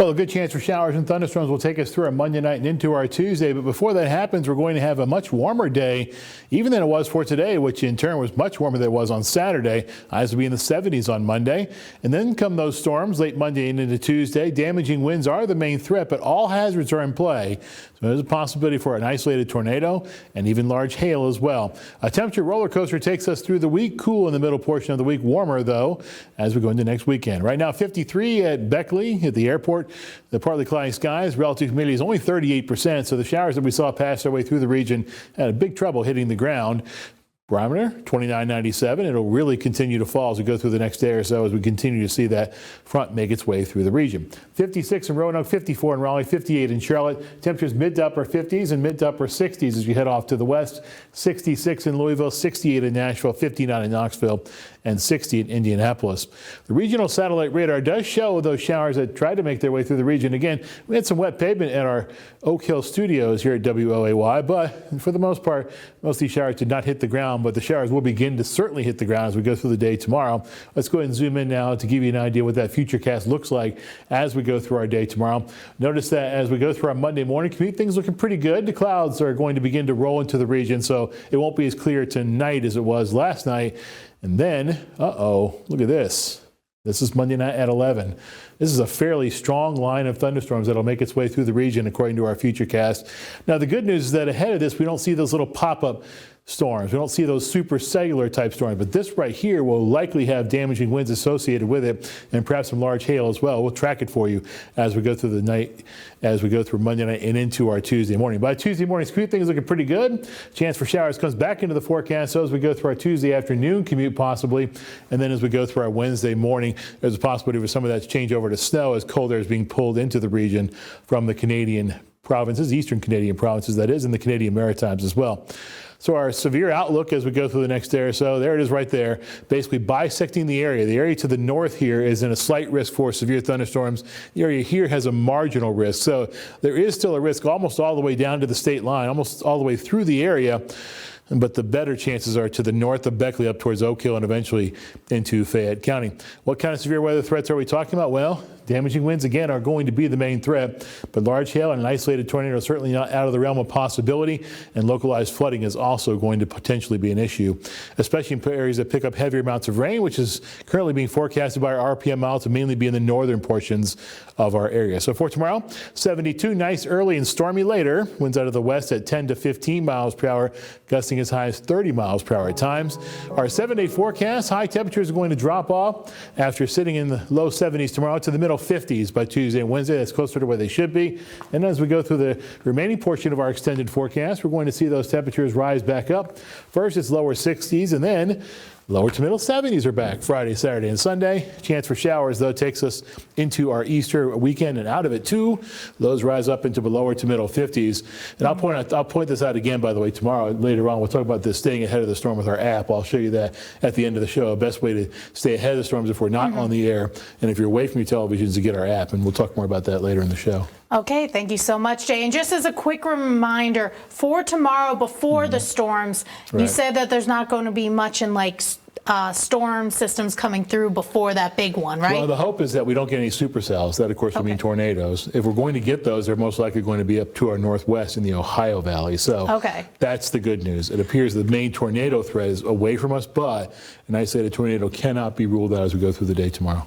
Well, a good chance for showers and thunderstorms will take us through our Monday night and into our Tuesday. But before that happens, we're going to have a much warmer day, even than it was for today, which in turn was much warmer than it was on Saturday. Highs will be in the 70s on Monday. And then come those storms late Monday and into Tuesday. Damaging winds are the main threat, but all hazards are in play. So there's a possibility for an isolated tornado and even large hail as well. A temperature roller coaster takes us through the week. Cool in the middle portion of the week. Warmer, though, as we go into next weekend. Right now, 53 at Beckley at the airport. The partly cloudy skies, relative humidity is only 38%, so the showers that we saw pass their way through the region had a big trouble hitting the ground. Barometer 29.97. It'll really continue to fall as we go through the next day or so as we continue to see that front make its way through the region. 56 in Roanoke, 54 in Raleigh, 58 in Charlotte. Temperatures mid to upper 50s and mid to upper 60s as you head off to the west. 66 in Louisville, 68 in Nashville, 59 in Knoxville, and 60 in Indianapolis. The regional satellite radar does show those showers that tried to make their way through the region. Again, we had some wet pavement at our Oak Hill studios here at WOAY, but for the most part, most of these showers did not hit the ground, but the showers will begin to certainly hit the ground as we go through the day tomorrow. Let's go ahead and zoom in now to give you an idea what that futurecast looks like as we go through our day tomorrow. Notice that as we go through our Monday morning commute, things looking pretty good. The clouds are going to begin to roll into the region, so it won't be as clear tonight as it was last night. And then, look at this. This is Monday night at 11. This is a fairly strong line of thunderstorms that'll make its way through the region according to our futurecast. Now, the good news is that ahead of this, we don't see those little pop-up storms. We don't see those super cellular type storms, but this right here will likely have damaging winds associated with it and perhaps some large hail as well. We'll track it for you as we go through the night, as we go through Monday night and into our Tuesday morning. By Tuesday morning commute, things looking pretty good. Chance for showers comes back into the forecast. So as we go through our Tuesday afternoon commute possibly, and then as we go through our Wednesday morning, there's a possibility for some of that to change over to snow as cold air is being pulled into the region from the Canadian provinces, eastern Canadian provinces that is, and the Canadian Maritimes as well. So our severe outlook as we go through the next day or so, there it is right there, basically bisecting the area. The area to the north here is in a slight risk for severe thunderstorms. The area here has a marginal risk. So there is still a risk almost all the way down to the state line, almost all the way through the area. But the better chances are to the north of Beckley up towards Oak Hill and eventually into Fayette County. What kind of severe weather threats are we talking about? Well, damaging winds, again, are going to be the main threat, but large hail and an isolated tornado are certainly not out of the realm of possibility, and localized flooding is also going to potentially be an issue, especially in areas that pick up heavier amounts of rain, which is currently being forecasted by our RPM model to mainly be in the northern portions of our area. So for tomorrow, 72, nice early and stormy later. Winds out of the west at 10 to 15 miles per hour, gusting as high as 30 miles per hour at times. Our 7-day forecast, high temperatures are going to drop off after sitting in the low 70s tomorrow to the middle 50s by Tuesday and Wednesday. That's closer to where they should be. And as we go through the remaining portion of our extended forecast, we're going to see those temperatures rise back up. First, it's lower 60s, and then lower to middle 70s are back Friday, Saturday, and Sunday. Chance for showers, though, takes us into our Easter weekend and out of it, too. Those rise up into the lower to middle 50s. And I'll point this out again, by the way, tomorrow. Later on, we'll talk about this staying ahead of the storm with our app. I'll show you that at the end of the show. Best way to stay ahead of the storms if we're not on the air and if you're away from your televisions to get our app. And we'll talk more about that later in the show. Okay, thank you so much, Jay. And just as a quick reminder, for tomorrow before the storms, you said that there's not going to be much in like storm systems coming through before that big one, right? Well, the hope is that we don't get any supercells. That, of course, would mean tornadoes. If we're going to get those, they're most likely going to be up to our northwest in the Ohio Valley. So that's the good news. It appears the main tornado threat is away from us, but an isolated tornado cannot be ruled out as we go through the day tomorrow.